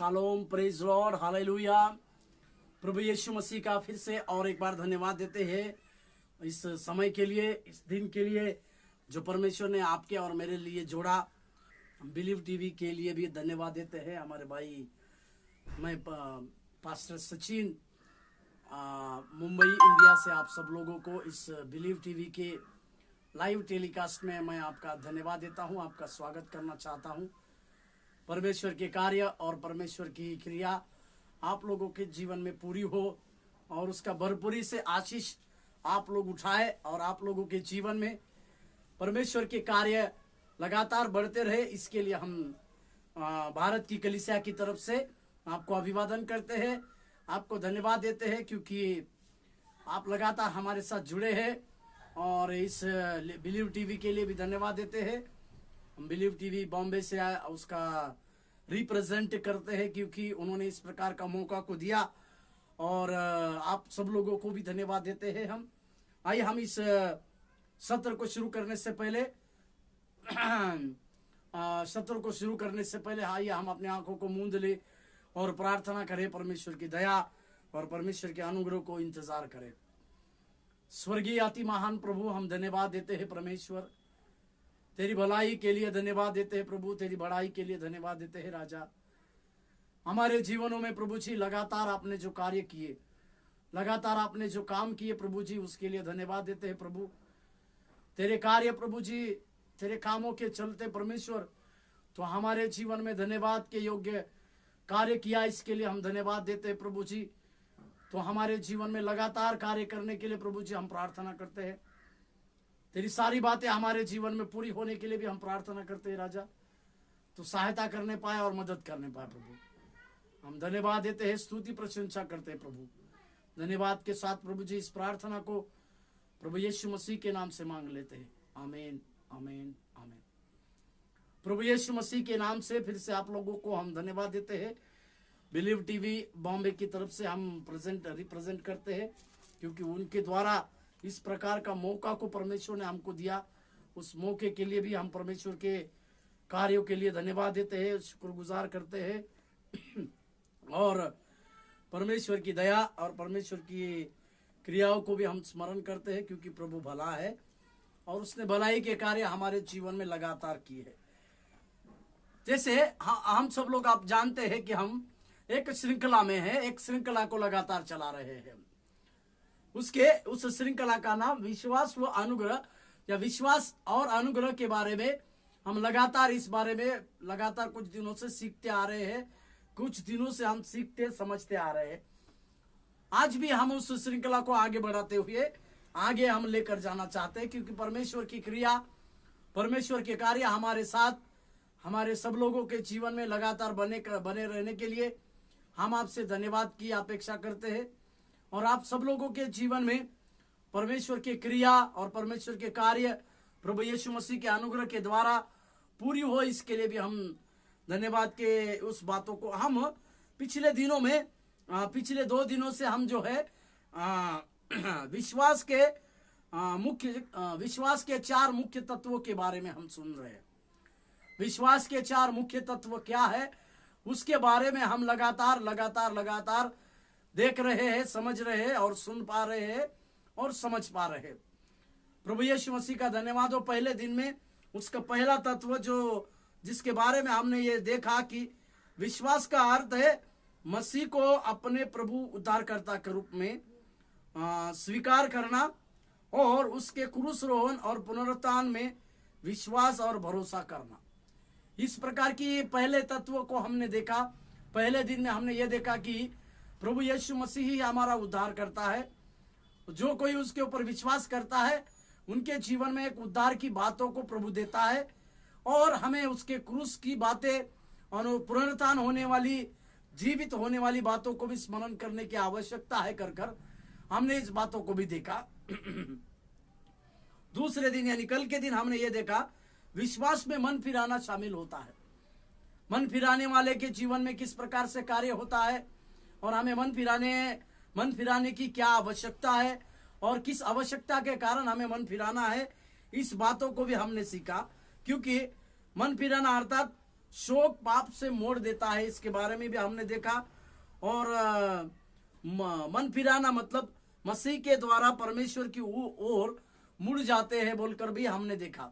Shalom, praise Lord, hallelujah. प्रभु यीशु मसीह का फिर से और एक बार धन्यवाद देते हैं इस समय के लिए, इस दिन के लिए जो परमेश्वर ने आपके और मेरे लिए जोड़ा। बिलीव टीवी के लिए भी धन्यवाद देते हैं। हमारे भाई मैं पास्टर सचिन मुंबई इंडिया से आप सब लोगों को इस बिलीव टीवी के लाइव टेलीकास्ट में मैं आपका धन्यवाद देता हूं, आपका स्वागत करना चाहता हूं। परमेश्वर के कार्य और परमेश्वर की क्रिया आप लोगों के जीवन में पूरी हो और उसका भरपूरी से आशीष आप लोग उठाए और आप लोगों के जीवन में परमेश्वर के कार्य लगातार बढ़ते रहे। इसके लिए हम भारत की कलीसिया की तरफ से आपको अभिवादन करते हैं, आपको धन्यवाद देते हैं क्योंकि आप लगातार हमारे साथ जुड़े हैं। और इस बिलीव टीवी के लिए भी धन्यवाद देते हैं। हम बिलीव टीवी बॉम्बे से उसका रिप्रेजेंट करते हैं क्योंकि उन्होंने इस प्रकार का मौका को दिया और आप सब लोगों को भी धन्यवाद देते हैं। हम आइए हम इस सत्र को शुरू करने से पहले आइए हम अपने आंखों को मूंद ले और प्रार्थना करें, परमेश्वर की दया और परमेश्वर के अनुग्रह को इंतजार करें। स्वर्गीय अति महान प्रभु, हम धन्यवाद देते हैं परमेश्वर, तेरी भलाई के लिए धन्यवाद देते हैं प्रभु, तेरी बड़ाई के लिए धन्यवाद देते हैं राजा। हमारे जीवनों में प्रभु जी लगातार आपने जो कार्य किए, लगातार आपने जो काम किए प्रभु जी, उसके लिए धन्यवाद देते हैं प्रभु। तेरे कार्य प्रभु जी, तेरे कामों के चलते परमेश्वर तो हमारे जीवन में धन्यवाद के योग्य कार्य किया, इसके लिए हम धन्यवाद देते हैं प्रभु जी। तो हमारे जीवन में लगातार कार्य करने के लिए प्रभु जी हम प्रार्थना करते हैं। तेरी सारी बातें हमारे जीवन में पूरी होने के लिए भी हम प्रार्थना करते हैं राजा। तो सहायता करने पाए और मदद करने पाए प्रभु, हम धन्यवाद देते हैं, स्तुति प्रशंसा करते हैं प्रभु। धन्यवाद के साथ प्रभु जी इस प्रार्थना को प्रभु यीशु मसीह के नाम से मांग लेते हैं। आमीन, आमीन, आमीन। प्रभु यीशु मसीह के नाम से फिर से आप लोगों को हम धन्यवाद देते हैं। बिलीव टीवी बॉम्बे की तरफ से हम रिप्रेजेंट करते हैं क्योंकि उनके द्वारा इस प्रकार का मौका को परमेश्वर ने हमको दिया। उस मौके के लिए भी हम परमेश्वर के कार्यों के लिए धन्यवाद देते हैं, शुक्रगुजार करते हैं और परमेश्वर की दया और परमेश्वर की क्रियाओं को भी हम स्मरण करते हैं क्योंकि प्रभु भला है और उसने भलाई के कार्य हमारे जीवन में लगातार किए हैं। जैसे हम सब लोग आप जानते हैं कि हम एक श्रृंखला में है, एक श्रृंखला को लगातार चला रहे हैं। उस श्रृंखला का नाम विश्वास व अनुग्रह या विश्वास और अनुग्रह के बारे में हम लगातार इस बारे में लगातार कुछ दिनों से सीखते आ रहे हैं। कुछ दिनों से हम सीखते समझते आ रहे हैं। आज भी हम उस श्रृंखला को आगे बढ़ाते हुए आगे हम लेकर जाना चाहते हैं क्योंकि परमेश्वर की क्रिया, परमेश्वर के कार्य हमारे साथ, हमारे सब लोगों के जीवन में लगातार बने रहने के लिए हम आपसे धन्यवाद की अपेक्षा करते हैं। और आप सब लोगों के जीवन में परमेश्वर की क्रिया और परमेश्वर के कार्य प्रभु यीशु मसीह के अनुग्रह के द्वारा पूरी हो, इसके लिए भी हम धन्यवाद के उस बातों को हम पिछले दिनों में पिछले 2 दिनों से हम जो है विश्वास के 4 मुख्य तत्वों के बारे में हम सुन रहे हैं। विश्वास के 4 मुख्य तत्व क्या है उसके बारे में हम लगातार देख रहे हैं, समझ रहे हैं और सुन पा रहे हैं और समझ पा रहे हैं। प्रभु यीशु मसीह का धन्यवाद हो। पहले दिन में उसका पहला तत्व जिसके बारे में हमने ये देखा कि विश्वास का अर्थ है मसीह को अपने प्रभु उद्धारकर्ता के रूप में स्वीकार करना और उसके क्रूस रोहन और पुनरुत्थान में विश्वास और भरोसा करना। इस प्रकार की पहले तत्व को हमने देखा। पहले दिन में हमने ये देखा कि प्रभु यीशु मसीह ही हमारा उद्धार करता है। जो कोई उसके ऊपर विश्वास करता है उनके जीवन में एक उद्धार की बातों को प्रभु देता है और हमें उसके क्रूस की बातें और पुनरुत्थान होने वाली, जीवित होने वाली बातों को भी स्मरण करने की आवश्यकता है कर हमने इस बातों को भी देखा। दूसरे दिन यानी कल के दिन हमने ये देखा विश्वास में मन फिराना शामिल होता है। मन फिराने वाले के जीवन में किस प्रकार से कार्य होता है और हमें मन फिराने की क्या आवश्यकता है और किस आवश्यकता के कारण हमें मन फिराना है, इस बातों को भी हमने सीखा। क्योंकि मन फिराना अर्थात शोक पाप से मोड़ देता है, इसके बारे में भी हमने देखा। और मन फिराना मतलब मसीह के द्वारा परमेश्वर की ओर मुड़ जाते हैं बोलकर भी हमने देखा।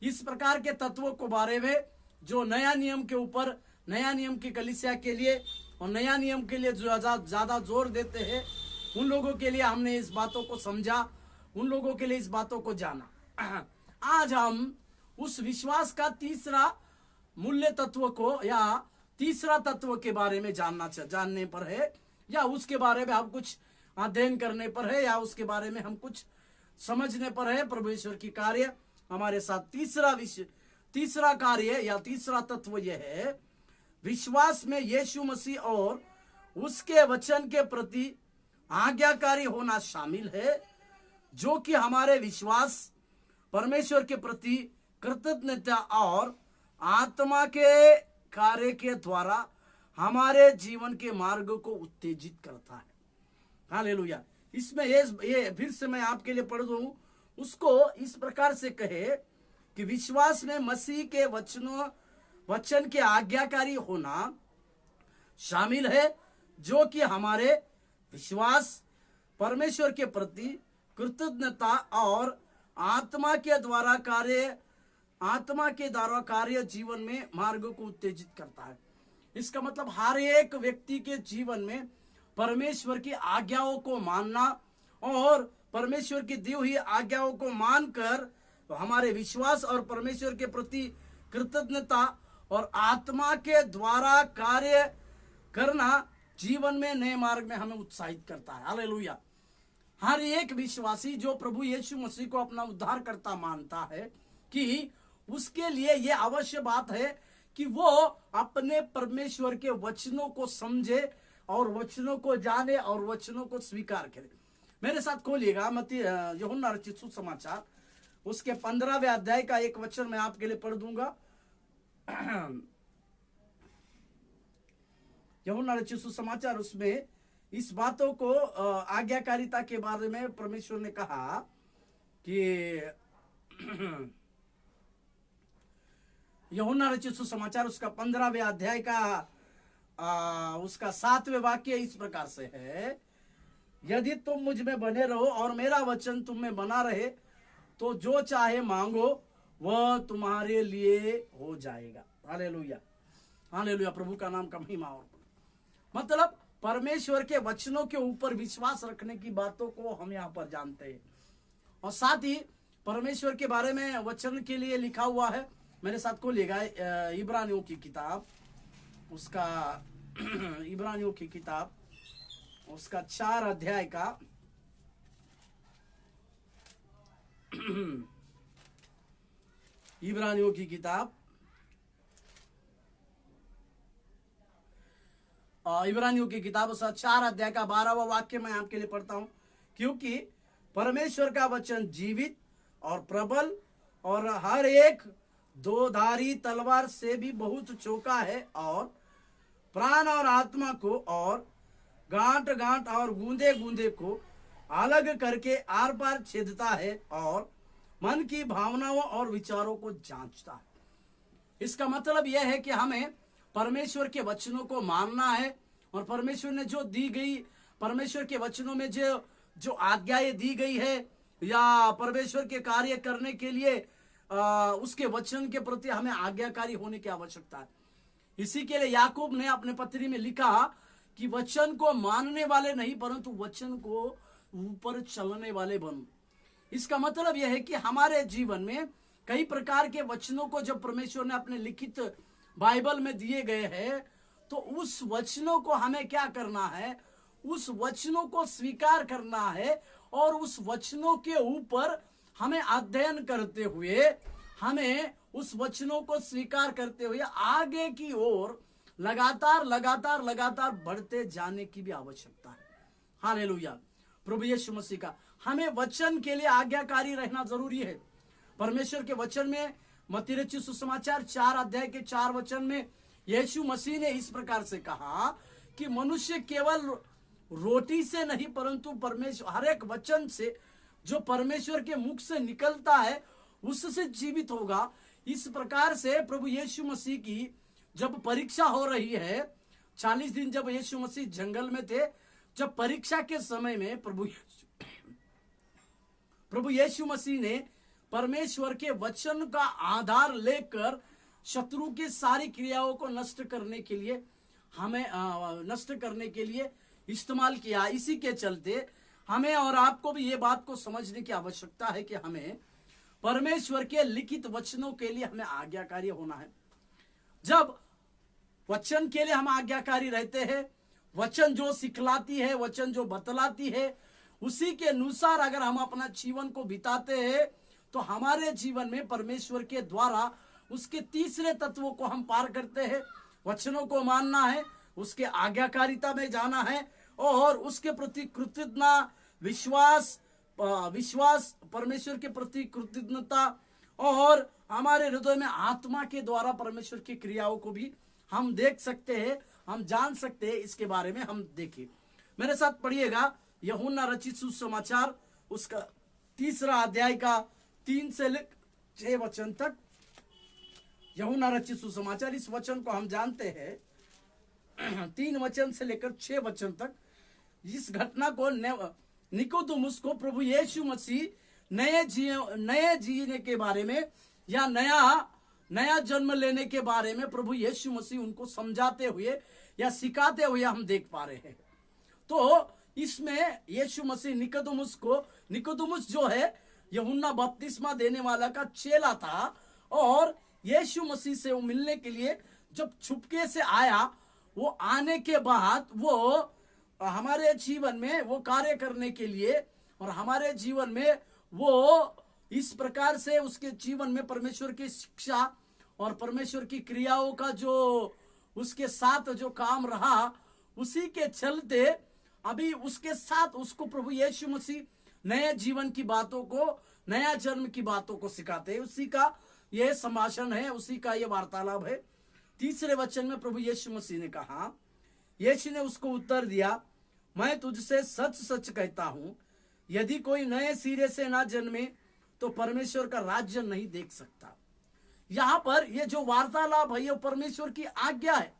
इस प्रकार के तत्वों को बारे में जो नया नियम के ऊपर, नया नियम की कलीसिया के लिए और नया नियम के लिए जो ज्यादा जोर देते हैं, उन लोगों के लिए हमने इस बातों को समझा, उन लोगों के लिए इस बातों को जाना। आज हम उस विश्वास का तीसरा मूल्य तत्व को या तीसरा तत्व के बारे में जानने पर है, या उसके बारे में हम कुछ अध्ययन करने पर है, या उसके बारे में हम कुछ समझने पर है। प्रभु ईश्वर की कार्य हमारे साथ तीसरा कार्य या तीसरा तत्व यह है, विश्वास में यीशु मसीह और उसके वचन के प्रति आज्ञाकारी होना शामिल है, जो कि हमारे विश्वास, परमेश्वर के प्रति कृतज्ञता और आत्मा के कार्य के द्वारा हमारे जीवन के मार्ग को उत्तेजित करता है। हालेलुया। इसमें ये फिर से मैं आपके लिए पढ़ दूं, उसको इस प्रकार से कहे कि विश्वास में मसीह के वचन के आज्ञाकारी होना शामिल है, जो कि हमारे विश्वास, परमेश्वर के प्रति कृतज्ञता और आत्मा के द्वारा कार्य जीवन में मार्ग को उत्तेजित करता है। इसका मतलब हर एक व्यक्ति के जीवन में परमेश्वर की आज्ञाओं को मानना और परमेश्वर की दी हुई आज्ञाओं को मानकर तो हमारे विश्वास और परमेश्वर के प्रति कृतज्ञता और आत्मा के द्वारा कार्य करना जीवन में नए मार्ग में हमें उत्साहित करता है। हालेलुया। हर एक विश्वासी जो प्रभु यीशु मसीह को अपना उद्धारकर्ता मानता है कि उसके लिए यह अवश्य बात है कि वो अपने परमेश्वर के वचनों को समझे और वचनों को जाने और वचनों को स्वीकार करे। मेरे साथ खोलिएगा मत्ती यूहन्ना रचित सुसमाचार उसके 15वें अध्याय का एक वचन मैं आपके लिए पढ़ दूंगा। यूहन्ना रचित सुसमाचार, उसमें इस बातों को आज्ञाकारिता के बारे में परमेश्वर ने कहा कि यूहन्ना रचित सुसमाचार उसका 15वें अध्याय का उसका 7वें वाक्य इस प्रकार से है, यदि तुम मुझ में बने रहो और मेरा वचन तुम में बना रहे तो जो चाहे मांगो वह तुम्हारे लिए हो जाएगा। Hallelujah, hallelujah. प्रभु का नाम का महिमा। और मतलब परमेश्वर के वचनों के ऊपर विश्वास रखने की बातों को हम यहाँ पर जानते हैं। और साथ ही परमेश्वर के बारे में वचन के लिए लिखा हुआ है, मेरे साथ को लेगा इब्रानियों की किताब उसका इब्रानियों की किताब उसका 4 अध्याय का इब्रानियों की किताब उसका 4 अध्याय का 12वां वाक्य मैं आपके लिए पढ़ता हूं, क्योंकि परमेश्वर का वचन जीवित और प्रबल और हर एक दोधारी तलवार से भी बहुत चौका है और प्राण और आत्मा को और गांठ गांठ और गूंदे गूंदे को अलग करके आर पार छेदता है और मन की भावनाओं और विचारों को जांचता है। इसका मतलब यह है कि हमें परमेश्वर के वचनों को मानना है और परमेश्वर ने जो दी गई, परमेश्वर के वचनों में जो आज्ञाएं दी गई है या परमेश्वर के कार्य करने के लिए उसके वचन के प्रति हमें आज्ञाकारी होने की आवश्यकता है। इसी के लिए याकूब ने अपने पत्री में लिखा कि वचन को मानने वाले नहीं परंतु वचन को ऊपर चलने वाले बनो। इसका मतलब यह है कि हमारे जीवन में कई प्रकार के वचनों को जब परमेश्वर ने अपने लिखित बाइबल में दिए गए हैं तो उस वचनों को हमें क्या करना है, उस वचनों को स्वीकार करना है और उस वचनों के ऊपर हमें अध्ययन करते हुए, हमें उस वचनों को स्वीकार करते हुए आगे की ओर लगातार बढ़ते जाने की भी आवश्यकता है। हालेलुया। प्रभु यीशु मसीह का हमें वचन के लिए आज्ञाकारी रहना जरूरी है। परमेश्वर के वचन में मत्ती रचित सुसमाचार 4 अध्याय के 4 वचन में यीशु मसीह ने इस प्रकार से कहा कि मनुष्य केवल रोटी से नहीं परंतु परमेश्वर हर एक वचन से जो परमेश्वर के मुख से निकलता है उससे जीवित होगा। इस प्रकार से प्रभु यीशु मसीह की जब परीक्षा हो रही है, 40 दिन जब यीशु मसीह जंगल में थे, जब परीक्षा के समय में प्रभु यीशु मसीह ने परमेश्वर के वचन का आधार लेकर शत्रु की सारी क्रियाओं को नष्ट करने के लिए इस्तेमाल किया। इसी के चलते हमें और आपको भी ये बात को समझने की आवश्यकता है कि हमें परमेश्वर के लिखित वचनों के लिए हमें आज्ञाकारी होना है। जब वचन के लिए हम आज्ञाकारी रहते हैं, वचन जो सिखलाती है, वचन जो बतलाती है, उसी के अनुसार अगर हम अपना जीवन को बिताते हैं तो हमारे जीवन में परमेश्वर के द्वारा उसके तीसरे तत्वों को हम पार करते हैं। वचनों को मानना है, उसके आज्ञाकारिता में जाना है और उसके प्रति कृतज्ञता, विश्वास, परमेश्वर के प्रति कृतज्ञता और हमारे हृदय में आत्मा के द्वारा परमेश्वर की क्रियाओं को भी हम देख सकते हैं, हम जान सकते हैं। इसके बारे में हम देखें, मेरे साथ पढ़िएगा यूहन्ना रचित सुसमाचार उसका 3 अध्याय का 3 से 6 वचन तक। यूहन्ना रचित सुसमाचार, इस वचन को हम जानते हैं 3 वचन से लेकर 6 वचन तक। इस घटना को निकोदेमुस को प्रभु यीशु मसीह नए जीने के बारे में या नया जन्म लेने के बारे में प्रभु यीशु मसीह उनको समझाते हुए या सिखाते हुए हम देख पा रहे हैं। तो इसमें यीशु मसीह निकोदेमुस जो है यूहन्ना बपतिस्मा देने वाला का चेला था और यीशु मसीह से वो मिलने के लिए जब छुपके से आया, वो आने के बाद वो हमारे जीवन में वो कार्य करने के लिए और हमारे जीवन में वो इस प्रकार से उसके जीवन में परमेश्वर की शिक्षा और परमेश्वर की क्रियाओं का जो उसके साथ जो काम रहा, उसी के चलते अभी उसके साथ उसको प्रभु यीशु मसीह नए जीवन की बातों को, नया जन्म की बातों को सिखाते हैं। उसी का यह संभाषण है, उसी का यह वार्तालाप है। 3 वचन में प्रभु यीशु मसीह ने कहा, यीशु ने उसको उत्तर दिया, मैं तुझसे सच सच कहता हूं, यदि कोई नए सिरे से ना जन्मे तो परमेश्वर का राज्य नहीं देख सकता। यहां पर यह जो वार्तालाप है, यह परमेश्वर की आज्ञा है।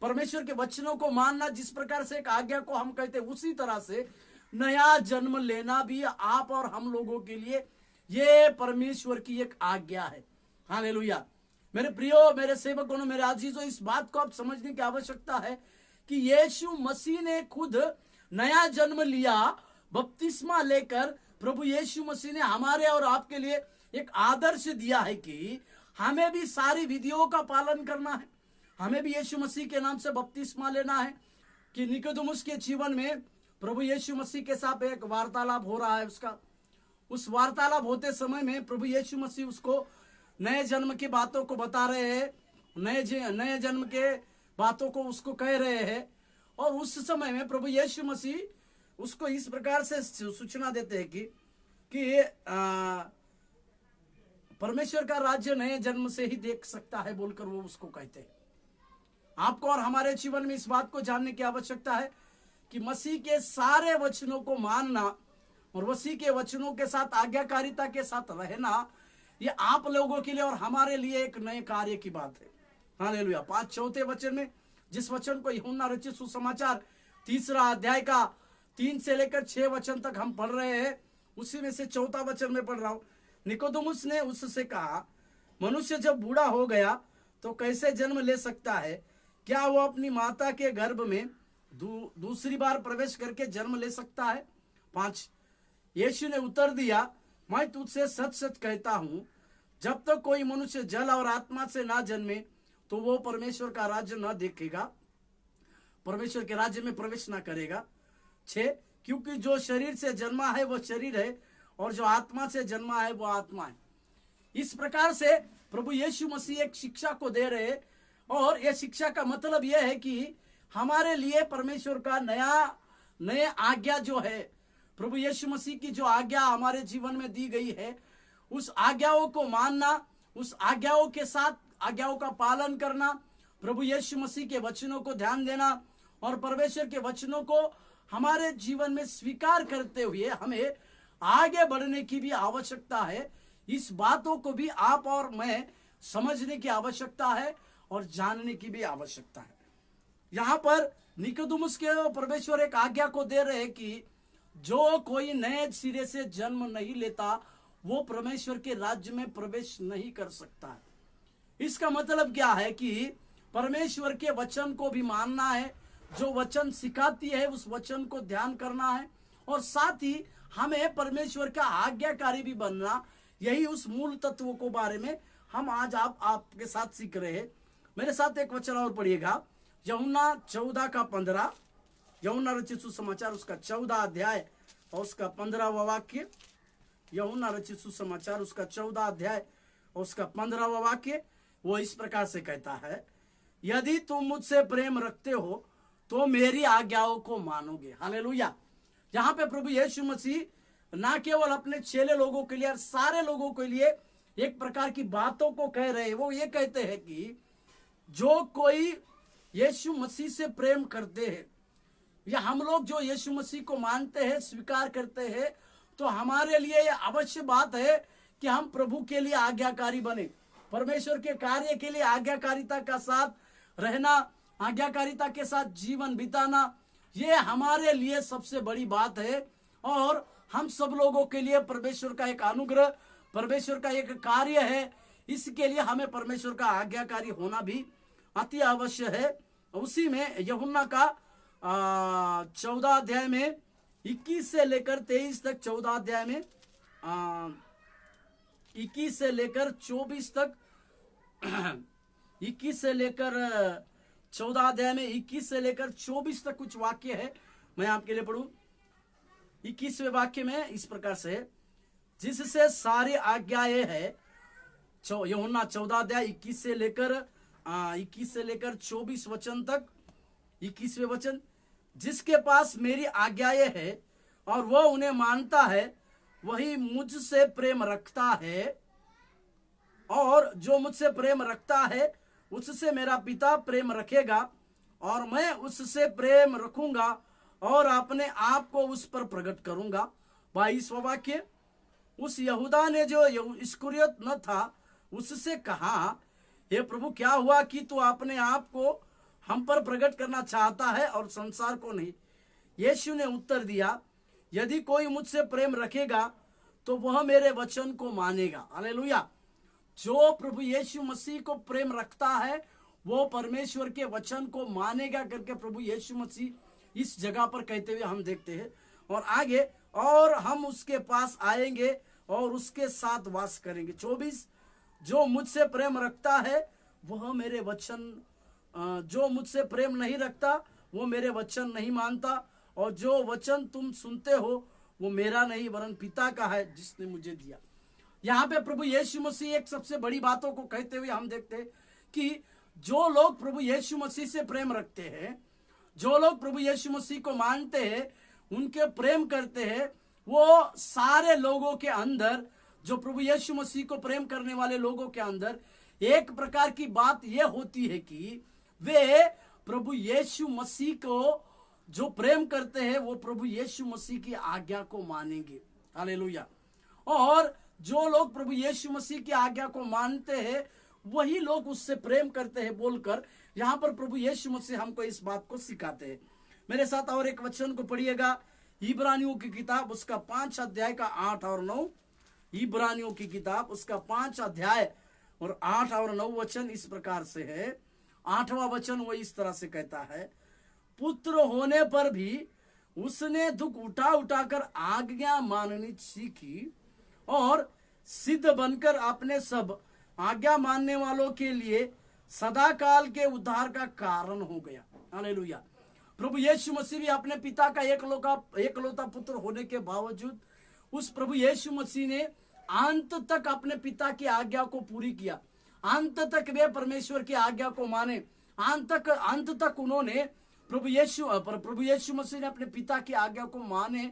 परमेश्वर के वचनों को मानना जिस प्रकार से एक आज्ञा को हम कहते हैं, उसी तरह से नया जन्म लेना भी आप और हम लोगों के लिए यह परमेश्वर की एक आज्ञा है। हालेलुया। मेरे प्रियो, मेरे सेवकों, मेरे आजीजों, इस बात को आप समझने की आवश्यकता है कि यीशु मसीह ने खुद नया जन्म लिया, बपतिस्मा लेकर प्रभु यीशु मसीह ने हमारे और आपके लिए एक आदर्श दिया है कि हमें भी सारी विधियों का पालन करना है, हमें भी यीशु मसीह के नाम से बपतिस्मा लेना है। कि निकोदेमुस के जीवन में प्रभु यीशु मसीह के साथ एक वार्तालाप हो रहा है। उस वार्तालाप होते समय में प्रभु यीशु मसीह उसको नए जन्म की बातों को बता रहे हैं, नए जन्म के बातों को उसको कह रहे हैं। और उस समय में प्रभु यीशु मसीह उसको इस प्रकार से सूचना देते हैं कि परमेश्वर का राज्य नए जन्म से ही देख सकता है बोलकर वो उसको कहते हैं। आपको और हमारे जीवन में इस बात को जानने की आवश्यकता है कि मसीह के सारे वचनों को मानना और मसीह के वचनों के साथ आज्ञाकारिता के साथ रहना, ये आप लोगों के लिए और हमारे लिए एक नए कार्य की बात है। हालेलुया। 5 वचन में, जिस वचन को यूहन्ना रचित सुसमाचार 3 अध्याय का 3 से लेकर 6 वचन तक हम पढ़ रहे हैं, उसी में से 4 वचन में पढ़ रहा हूं। निकोदेमुस ने उससे कहा, मनुष्य जब बूढ़ा हो गया तो कैसे जन्म ले सकता है? क्या वो अपनी माता के गर्भ में दूसरी बार प्रवेश करके जन्म ले सकता है? 5, यीशु ने उत्तर दिया, मैं तुझसे सच सच कहता हूं, जब तक कोई मनुष्य जल और आत्मा से ना जन्मे तो वो परमेश्वर का राज्य न देखेगा, परमेश्वर के राज्य में प्रवेश ना करेगा। 6, क्योंकि जो शरीर से जन्मा है वो शरीर है और जो आत्मा से जन्मा है वो आत्मा है। इस प्रकार से प्रभु यीशु मसीह एक शिक्षा को दे रहे हैं और यह शिक्षा का मतलब यह है कि हमारे लिए परमेश्वर का नए आज्ञा जो है, प्रभु यीशु मसीह की जो आज्ञा हमारे जीवन में दी गई है, उस आज्ञाओं को मानना, उस आज्ञाओं के साथ आज्ञाओं का पालन करना, प्रभु यीशु मसीह के वचनों को ध्यान देना और परमेश्वर के वचनों को हमारे जीवन में स्वीकार करते हुए हमें आगे बढ़ने की भी आवश्यकता है। इस बातों को भी आप और मैं समझने की आवश्यकता है और जानने की भी आवश्यकता है। यहाँ पर निकोदेमुस के परमेश्वर एक आज्ञा को दे रहे हैं कि जो कोई नए सिरे से जन्म नहीं लेता वो परमेश्वर के राज्य में प्रवेश नहीं कर सकता है। इसका मतलब क्या है कि परमेश्वर के वचन को भी मानना है, जो वचन सिखाती है उस वचन को ध्यान करना है, और साथ ही हमें परमेश्वर का आज्ञाकारी भी बनना। यही उस मूल तत्वों को बारे में हम आज आपके साथ सीख रहे हैं। मेरे साथ एक वचन और पढ़िएगा, यूहन्ना 14:15, यूहन्ना रचित सुसमाचार उसका 14 अध्याय और उसका 15वां वाक्य। यूहन्ना रचित सुसमाचार उसका 14 अध्याय और उसका 15वां वाक्य वो इस प्रकार से कहता है, यदि तुम मुझसे प्रेम रखते हो तो मेरी आज्ञाओं को मानोगे। हालेलुया। यहाँ पे प्रभु यीशु मसीह ना केवल अपने चेले लोगों के लिए, सारे लोगों के लिए एक प्रकार की बातों को कह रहे हैं। वो ये कहते हैं कि जो कोई यीशु मसीह से प्रेम करते हैं, या हम लोग जो यीशु मसीह को मानते हैं, स्वीकार करते हैं, तो हमारे लिए यह अवश्य बात है कि हम प्रभु के लिए आज्ञाकारी बने, परमेश्वर के कार्य के लिए आज्ञाकारिता का साथ रहना, आज्ञाकारिता के साथ जीवन बिताना, ये हमारे लिए सबसे बड़ी बात है। और हम सब लोगों के लिए परमेश्वर का एक अनुग्रह, परमेश्वर का एक कार्य है। इसके लिए हमें परमेश्वर का आज्ञाकारी होना भी अति आवश्यक है। उसी में यूहन्ना का 14 अध्याय में 21 से लेकर 23 तक, 14 अध्याय में 21 से लेकर 24 तक 21 से लेकर 14 अध्याय में 21 से लेकर 24 तक कुछ वाक्य है, मैं आपके लिए पढ़ूं। 21वें वाक्य में इस प्रकार से, जिससे सारी आज्ञाएं है, यूहन्ना 14 अध्याय 21 से लेकर 24 वचन तक, 21वें वचन, जिसके पास मेरी आज्ञाएं है और वह उन्हें मानता है वही मुझसे प्रेम रखता है, और जो मुझसे प्रेम रखता है उससे मेरा पिता प्रेम रखेगा, और मैं उससे प्रेम रखूंगा और अपने आप को उस पर प्रकट करूंगा। 22वां वाक्य, उस यहूदा ने जो इस्करियोत न था उससे कहा, हे प्रभु क्या हुआ कि तू अपने आप को हम पर प्रकट करना चाहता है और संसार को नहीं? यीशु ने उत्तर दिया, यदि कोई मुझसे प्रेम रखेगा तो वह मेरे वचन को मानेगा। हालेलुया। जो प्रभु यीशु मसीह को प्रेम रखता है वो परमेश्वर के वचन को मानेगा करके प्रभु यीशु मसीह इस जगह पर कहते हुए हम देखते हैं। और आगे, और हम उसके पास आएंगे और उसके साथ वास करेंगे। 24, जो मुझसे प्रेम रखता है वह मेरे वचन, जो मुझसे प्रेम नहीं रखता वो मेरे वचन नहीं मानता, और जो वचन तुम सुनते हो वो मेरा नहीं वरन पिता का है जिसने मुझे दिया। यहाँ पे प्रभु यीशु मसीह एक सबसे बड़ी बातों को कहते हुए हम देखते हैं कि जो लोग प्रभु यीशु मसीह से प्रेम रखते हैं, जो लोग प्रभु यीशु मसीह को मानते हैं, उनके प्रेम करते हैं, वो सारे लोगों के अंदर, जो प्रभु यीशु मसीह को प्रेम करने वाले लोगों के अंदर एक प्रकार की बात यह होती है कि वे प्रभु यीशु मसीह को जो प्रेम करते हैं वो प्रभु यीशु मसीह की आज्ञा को मानेंगे। हालेलुया। और जो लोग प्रभु यीशु मसीह की आज्ञा को मानते हैं वही लोग उससे प्रेम करते हैं बोलकर यहाँ पर प्रभु यीशु मसीह हमको इस बात को सिखाते हैं। मेरे साथ और एक वचन को पढ़िएगा, इब्रानियों की किताब उसका 5 अध्याय का 8 और 9। इब्रानियों की किताब उसका 5 अध्याय और 8 और 9 वचन इस प्रकार से है। 8वां वचन वो इस तरह से कहता है, पुत्र होने पर भी उसने दुख उठा उठाकर आज्ञा माननी सीखी और सिद्ध बनकर अपने सब आज्ञा मानने वालों के लिए सदा काल के उद्धार का कारण हो गया। हालेलुया। प्रभु यीशु मसीह भी अपने पिता का एकलौता पुत्र होने के बावजूद उस प्रभु यीशु मसीह ने अंत तक अपने पिता की आज्ञा को पूरी किया। अंत तक वे परमेश्वर की आज्ञा को माने। अंत तक उन्होंने प्रभु यीशु मसीह ने अपने पिता की आज्ञा को माने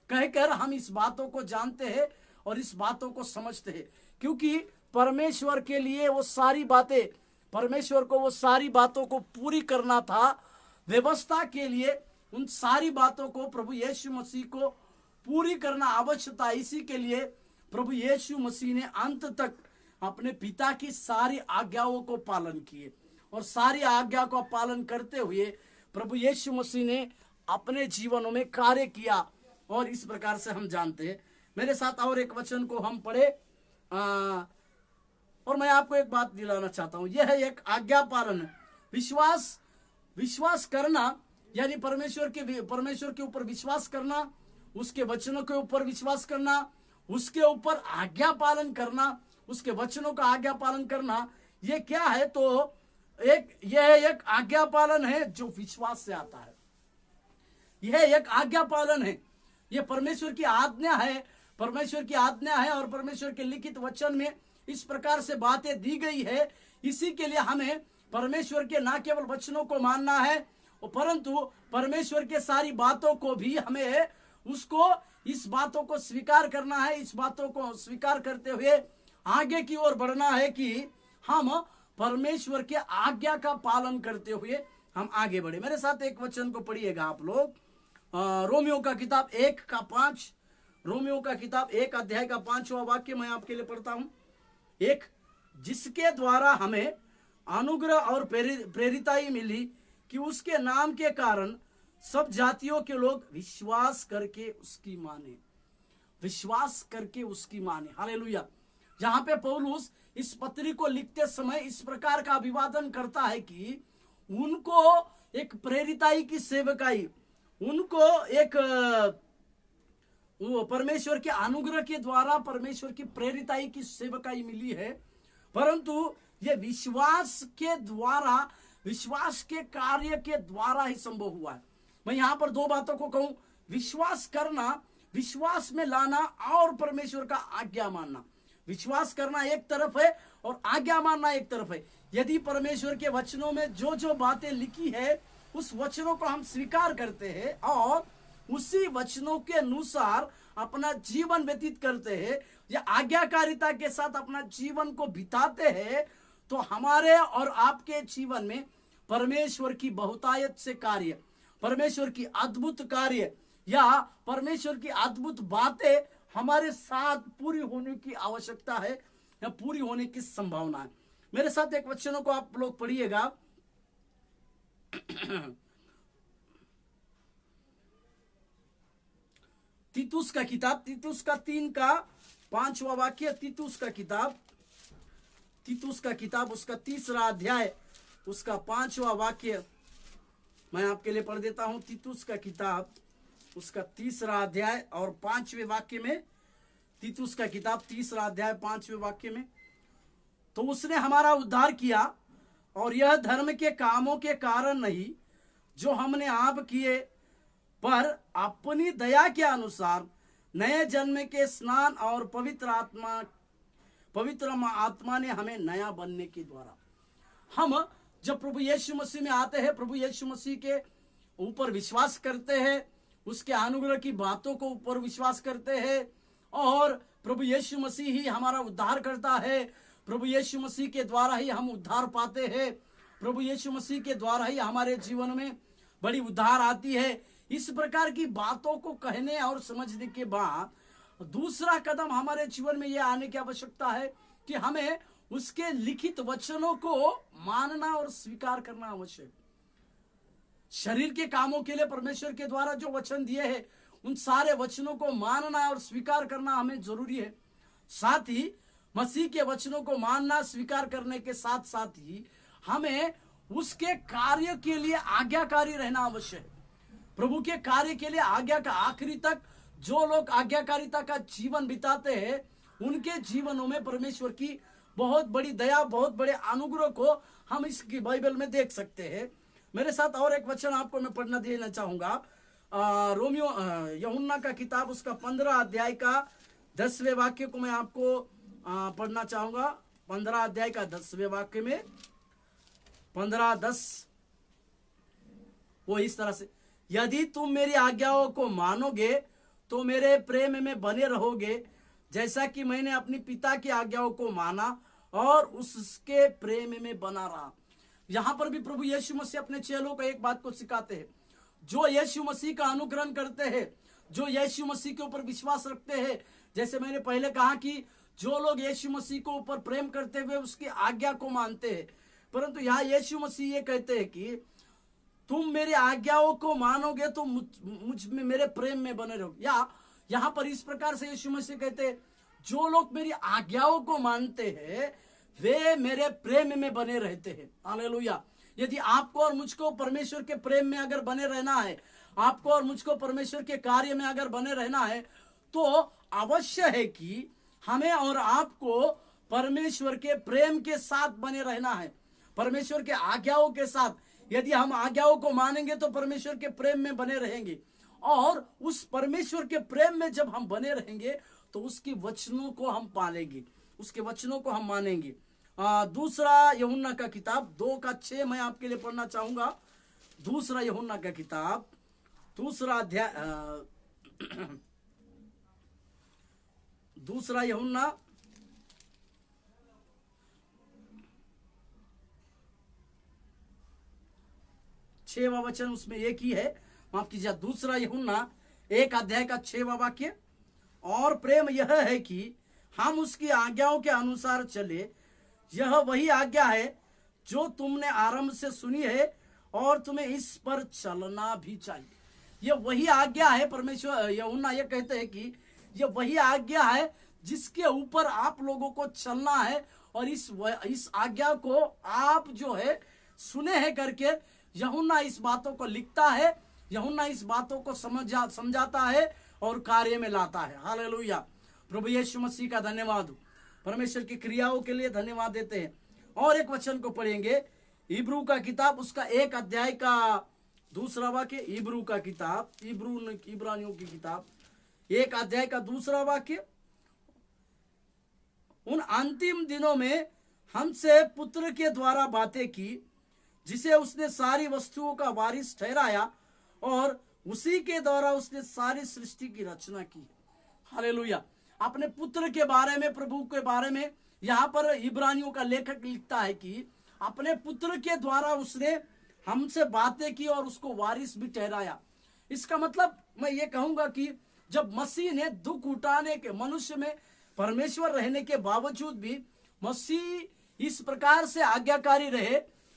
कहकर हम इस बातों को जानते हैं और इस बातों को समझते हैं, क्योंकि परमेश्वर के लिए वो सारी बातें, परमेश्वर को वो सारी बातों को पूरी करना था। व्यवस्था के लिए उन सारी बातों को प्रभु यीशु मसीह को पूरी करना आवश्यक था। इसी के लिए प्रभु यीशु मसीह ने अंत तक अपने पिता की सारी आज्ञाओं को पालन किए और सारी आज्ञा का पालन करते हुए प्रभु यीशु मसीह ने अपने जीवनों में कार्य किया। और इस प्रकार से हम जानते हैं। मेरे साथ और एक वचन को हम पढ़े, और मैं आपको एक बात दिलाना चाहता हूं, यह एक आज्ञा पालन है। विश्वास करना यानी परमेश्वर के ऊपर विश्वास करना, उसके वचनों के ऊपर विश्वास करना, उसके ऊपर आज्ञा पालन करना, उसके वचनों का आज्ञा पालन करना, ये क्या है? तो यह एक आज्ञा पालन है जो विश्वास से आता है। यह एक आज्ञा पालन है, यह परमेश्वर की आज्ञा है। परमेश्वर की आज्ञा है और परमेश्वर के लिखित वचन में इस प्रकार से बातें दी गई है। इसी के लिए हमें परमेश्वर के न केवल वचनों को मानना है, परंतु परमेश्वर के सारी बातों को भी हमें इस बातों को स्वीकार करना है। इस बातों को स्वीकार करते हुए आगे की ओर बढ़ना है कि हम परमेश्वर के आज्ञा का पालन करते हुए हम आगे बढ़े। मेरे साथ एक वचन को पढ़िएगा आप लोग, रोमियो का किताब 1:5, रोमियो का किताब 1 अध्याय का 5वां वाक्य मैं आपके लिए पढ़ता हूं। जिसके द्वारा हमें अनुग्रह और प्रेरिताई मिली कि उसके नाम के कारण सब जातियों के लोग विश्वास करके उसकी माने। हालेलुया। जहां पे पौलुस इस पत्री को लिखते समय इस प्रकार का अभिवादन करता है कि उनको एक प्रेरिताई की सेवकाई, उनको एक परमेश्वर के अनुग्रह के द्वारा परमेश्वर की प्रेरिताई की सेवकाई मिली है, परंतु ये विश्वास के कार्य के द्वारा ही संभव हुआ है। मैं यहां पर दो बातों को कहूं, विश्वास करना, विश्वास में लाना और परमेश्वर का आज्ञा मानना। विश्वास करना एक तरफ है और आज्ञा मानना एक तरफ है। यदि परमेश्वर के वचनों में जो जो बातें लिखी है उस वचनों को हम स्वीकार करते हैं और उसी वचनों के अनुसार अपना जीवन व्यतीत करते हैं या आज्ञाकारिता के साथ अपना जीवन को बिताते हैं, तो हमारे और आपके जीवन में परमेश्वर की बहुतायत से कार्य, परमेश्वर की अद्भुत कार्य या परमेश्वर की अद्भुत बातें हमारे साथ पूरी होने की आवश्यकता है या पूरी होने की संभावना है। मेरे साथ एक वचनों को आप लोग पढ़िएगा, तीतुस का किताब, तीतुस का 3:5 वाक्य, तीतुस का किताब उसका 3रा अध्याय उसका 5वां वाक्य मैं आपके लिए पढ़ देता हूं। तीतुस का किताब उसका 3रा अध्याय और 5वें वाक्य में, तीतुस का किताब 3रा अध्याय 5वें वाक्य में, तो उसने हमारा उद्धार किया और यह धर्म के कामों के कारण नहीं जो हमने आप किए, पर अपनी दया के अनुसार नए जन्म के स्नान और पवित्र आत्मा ने हमें नया बनने के द्वारा। हम जब प्रभु यीशु मसीह में आते हैं, प्रभु यीशु मसीह के ऊपर विश्वास करते हैं, उसके अनुग्रह की बातों को ऊपर विश्वास करते हैं और प्रभु यीशु मसीह ही हमारा उद्धार करता है, प्रभु यीशु मसीह के द्वारा ही हम उद्धार पाते हैं, प्रभु यीशु मसीह के द्वारा ही हमारे जीवन में बड़ी उद्धार आती है। इस प्रकार की बातों को कहने और समझने के बाद दूसरा कदम हमारे जीवन में यह आने की आवश्यकता है कि हमें उसके लिखित वचनों को मानना और स्वीकार करना आवश्यक। शरीर के कामों के लिए परमेश्वर के द्वारा जो वचन दिए हैं उन सारे वचनों को मानना और स्वीकार करना हमें जरूरी है। साथ ही मसीह के वचनों को मानना स्वीकार करने के साथ साथ ही हमें उसके कार्य के लिए आज्ञाकारी रहना आवश्यक है। प्रभु के कार्य के लिए आज्ञा का आखिरी तक जो लोग आज्ञाकारिता का जीवन बिताते हैं उनके जीवनों में परमेश्वर की बहुत बड़ी दया, बहुत बड़े अनुग्रह को हम इसकी बाइबल में देख सकते हैं। मेरे साथ और एक वचन आपको मैं पढ़ना देना चाहूंगा, रोमियो यूहन्ना का किताब उसका 15 अध्याय का 10वें वाक्य को मैं आपको पढ़ना चाहूंगा। 15 अध्याय का 10वें वाक्य में 15:10 वो इस तरह से, यदि तुम मेरी आज्ञाओं को मानोगे तो मेरे प्रेम में बने रहोगे, जैसा कि मैंने अपनी पिता की आज्ञाओं को माना और उसके प्रेम में बना रहा। यहां पर भी प्रभु यीशु मसीह अपने चेलों को एक बात को सिखाते हैं, जो यीशु मसीह का अनुकरण करते हैं, जो यीशु मसीह के ऊपर विश्वास रखते हैं, जैसे मैंने पहले कहा कि जो लोग यीशु मसीह को ऊपर प्रेम करते हुए उसकी आज्ञा को मानते हैं, परंतु यहाँ यीशु मसीह ये कहते हैं कि तुम मेरी आज्ञाओं को मानोगे तो मुझ में, मेरे प्रेम में बने रहोगे। या यहाँ पर इस प्रकार से यीशु मसीह कहते हैं, जो लोग मेरी आज्ञाओं को मानते हैं वे मेरे प्रेम में बने रहते हैं। हालेलुया। यदि आपको और मुझको परमेश्वर के प्रेम में अगर बने रहना है, आपको और मुझको परमेश्वर के कार्य में अगर बने रहना है, तो अवश्य है कि हमें और आपको परमेश्वर के प्रेम के साथ बने रहना है, परमेश्वर के आज्ञाओं के साथ। यदि हम आज्ञाओं को मानेंगे तो परमेश्वर के प्रेम में बने रहेंगे, और उस परमेश्वर के प्रेम में जब हम बने रहेंगे तो उसकी वचनों को हम पालेंगे, उसके वचनों को हम मानेंगे। दूसरा यूहन्ना का किताब 2:6 मैं आपके लिए पढ़ना चाहूंगा। दूसरा यूहन्ना का किताब दूसरा अध्याय दूसरा यूहन्ना 6वां वचन, उसमें एक ही है, माफ कीजिए, दूसरा यूहन्ना 1 का 6वां वाक्य। और प्रेम यह है कि हम उसकी आज्ञाओं के अनुसार चले, यह वही आज्ञा है जो तुमने आरंभ से सुनी है, और तुम्हें इस पर चलना भी चाहिए। यह वही आज्ञा है, परमेश्वर यूहन्ना यह कहते हैं कि यह वही आज्ञा है जिसके ऊपर आप लोगों को चलना है, और इस आज्ञा को आप जो है सुने हैं करके यूहन्ना इस बातों को लिखता है, यूहन्ना इस बातों को समझाता है और कार्य में लाता है। हालेलुया। प्रभु यीशु मसीह का धन्यवाद हो, परमेश्वर की क्रियाओं के लिए धन्यवाद देते हैं। और एक वचन को पढ़ेंगे, इब्रू का किताब उसका 1 का 2 वाक्य। इब्रू का किताब, इब्रानियों की किताब 1 का 2 वाक्य। उन अंतिम दिनों में हमसे पुत्र के द्वारा बातें की, जिसे उसने सारी वस्तुओं का वारिस ठहराया, और उसी के द्वारा उसने सारी सृष्टि की रचना की। हालेलुया। अपने पुत्र के बारे में, प्रभु के बारे में यहाँ पर इब्रानियों का लेखक लिखता है कि अपने पुत्र के द्वारा उसने हमसे बातें की और उसको वारिस भी ठहराया। इसका मतलब मैं ये कहूंगा कि जब मसीह ने दुख उठाने के, मनुष्य में परमेश्वर रहने के बावजूद भी मसीह इस प्रकार से आज्ञाकारी रहे,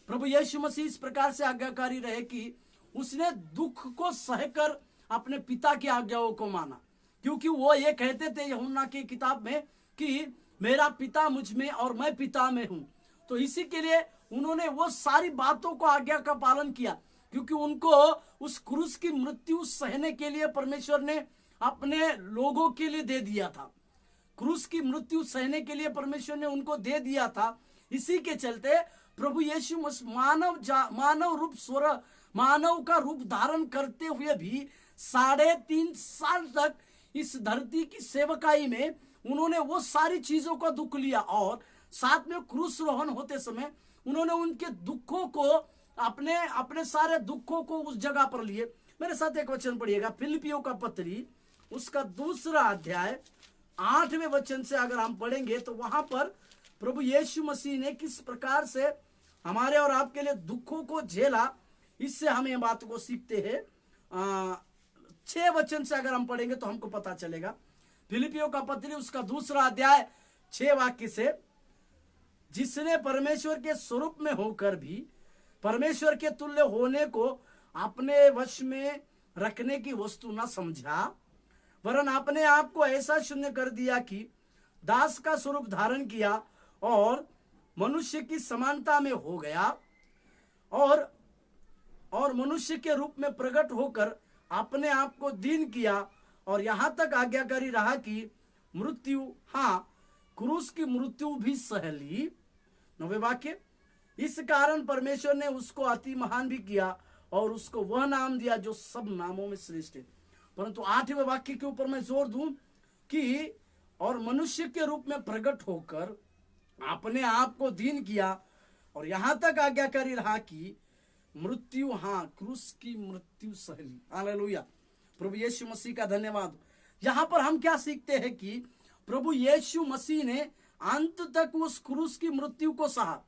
प्रभु यीशु मसीह इस प्रकार से आज्ञाकारी रहे कि उसने दुख को सहकर अपने पिता की आज्ञाओं को माना। क्योंकि वो ये कहते थे यूहन्ना की किताब में कि मेरा पिता मुझ में और मैं पिता में हूं। तो इसी के लिए उन्होंने वो सारी बातों को, आज्ञा का पालन किया, क्योंकि उनको उस क्रूस की मृत्यु सहने के लिए परमेश्वर ने अपने लोगों के लिए दे दिया था। क्रूस की मृत्यु सहने के लिए परमेश्वर ने उनको दे दिया था। इसी के चलते प्रभु यीशु मानव का रूप धारण करते हुए भी 3.5 साल तक इस धरती की सेवकाई में उन्होंने वो सारी चीजों का दुख लिया, और साथ में क्रूस रोहन होते समय उन्होंने उनके दुखों को, अपने सारे दुखों को उस जगह पर लिए। मेरे साथ एक वचन पढ़िएगा, फिलिपियों का पत्री उसका 2 अध्याय 8वें वचन से अगर हम पढ़ेंगे तो वहां पर प्रभु यीशु मसीह ने किस प्रकार से हमारे और आपके लिए दुखों को झेला, इससे हम ये बात को सीखते हैं। 6 वचन से अगर हम पढ़ेंगे तो हमको पता चलेगा। फिलिपियों का पत्री उसका 2 अध्याय 6 वाक्य से, जिसने परमेश्वर के स्वरूप में होकर भी परमेश्वर के तुल्य होने को अपने वश में रखने की वस्तु न समझा, वरन अपने आप को ऐसा शून्य कर दिया कि दास का स्वरूप धारण किया, और मनुष्य की समानता में हो गया, और मनुष्य के रूप में प्रकट होकर अपने आप को दीन किया, और यहां तक आज्ञाकारी रहा कि मृत्यु, क्रूस की मृत्यु भी सह ली। 9वें वाक्य, इस कारण परमेश्वर ने उसको अति महान भी किया और उसको वह नाम दिया जो सब नामों में श्रेष्ठ है। परंतु 8वें वाक्य के ऊपर मैं जोर दूं कि और मनुष्य के रूप में प्रकट होकर अपने आप को दीन किया, और यहां तक आज्ञाकारी रहा कि मृत्यु, क्रूस की मृत्यु सहली। हालेलुया। प्रभु यीशु मसीह का धन्यवाद। यहां पर हम क्या सीखते हैं कि प्रभु यीशु मसीह ने अंत तक उस क्रूस की मृत्यु को सहा,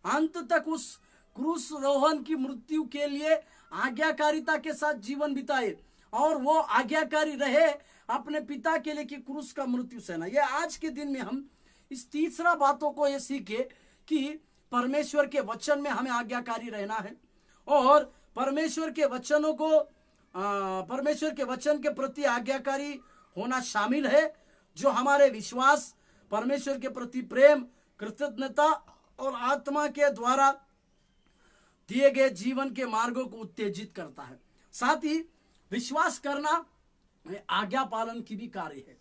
अंत तक उस क्रूस रोहन की मृत्यु के लिए आज्ञाकारिता के साथ जीवन बिताए, और वो आज्ञाकारी रहे अपने पिता के लिए कि क्रूस का मृत्यु सहना। ये आज के दिन में हम इस तीसरा बातों को ये सीखे कि परमेश्वर के वचन में हमें आज्ञाकारी रहना है और परमेश्वर के वचनों को परमेश्वर के वचन के प्रति आज्ञाकारी होना शामिल है, जो हमारे विश्वास, परमेश्वर के प्रति प्रेम, कृतज्ञता और आत्मा के द्वारा दिए गए जीवन के मार्गों को उत्तेजित करता है। साथ ही विश्वास करना आज्ञा पालन की भी कार्य है।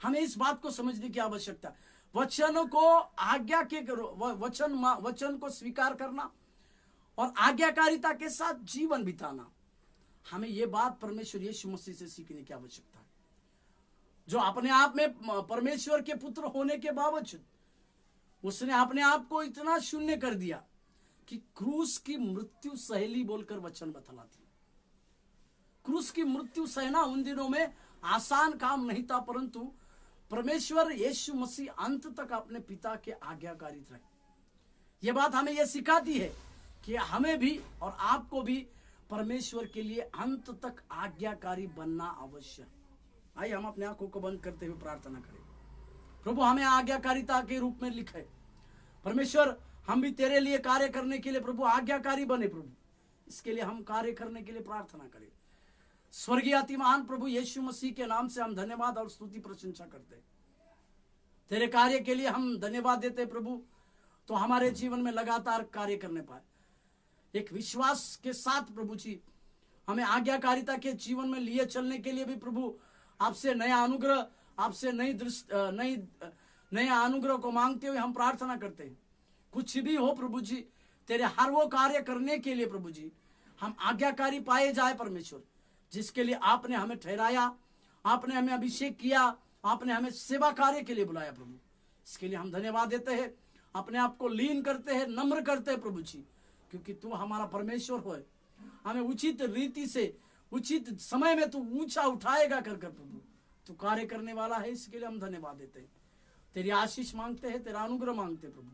हमें इस बात को समझने की आवश्यकता है। वचनों को आज्ञा के वचन को स्वीकार करना और आज्ञाकारिता के साथ जीवन बिताना, हमें यह बात परमेश्वर यीशु मसीह से सीखने की आवश्यकता है, जो अपने आप में परमेश्वर के पुत्र होने के बावजूद उसने अपने आप को इतना शून्य कर दिया कि क्रूस की मृत्यु सहेली बोलकर वचन बतलाती। क्रूस की मृत्यु सहना उन दिनों में आसान काम नहीं था, परंतु परमेश्वर यीशु मसीह अंत तक अपने पिता के आज्ञाकारी रहे। यह बात हमें यह सिखाती है कि हमें भी और आपको भी परमेश्वर के लिए अंत तक आज्ञाकारी बनना आवश्यक। आइए हम अपने आंखों को बंद करते हुए प्रार्थना करें। प्रभु, हमें आज्ञाकारिता के रूप में लिखे। परमेश्वर, हम भी तेरे लिए कार्य करने के लिए प्रभु आज्ञाकारी बने। प्रभु, इसके लिए हम कार्य करने के लिए प्रार्थना करें। स्वर्गीय अति महान प्रभु यीशु मसीह के नाम से हम धन्यवाद और स्तुति प्रशंसा करते हैं। तेरे कार्य के लिए हम धन्यवाद देते हैं प्रभु, तो हमारे जीवन में लगातार कार्य करने पाए एक विश्वास के साथ। प्रभु जी, हमें आज्ञाकारिता के जीवन में लिए चलने के लिए भी प्रभु आपसे नया अनुग्रह, आपसे नए अनुग्रह को मांगते हुए हम प्रार्थना करते हैं। कुछ भी हो प्रभु जी, तेरे हर वो कार्य करने के लिए प्रभु जी हम आज्ञाकारी पाए जाए परमेश्वर, जिसके लिए आपने हमें ठहराया, आपने हमें अभिषेक किया, आपने हमें सेवा कार्य के लिए बुलाया प्रभु। इसके लिए हम धन्यवाद देते हैं, अपने आप को लीन करते हैं, नम्र करते हैं प्रभु जी, क्योंकि तू हमारा परमेश्वर हो। हमें उचित रीति से उचित समय में तू ऊंचा उठाएगा कर प्रभु तू कार्य करने वाला है। इसके लिए हम धन्यवाद देते हैं। तेरी आशीष मांगते हैं, तेरा अनुग्रह मांगते हैं प्रभु।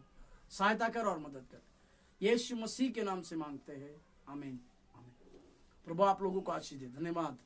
सहायता कर और मदद कर, यीशु मसीह के नाम से मांगते हैं, आमीन। प्रभु आप लोगों को आशीष दे। धन्यवाद।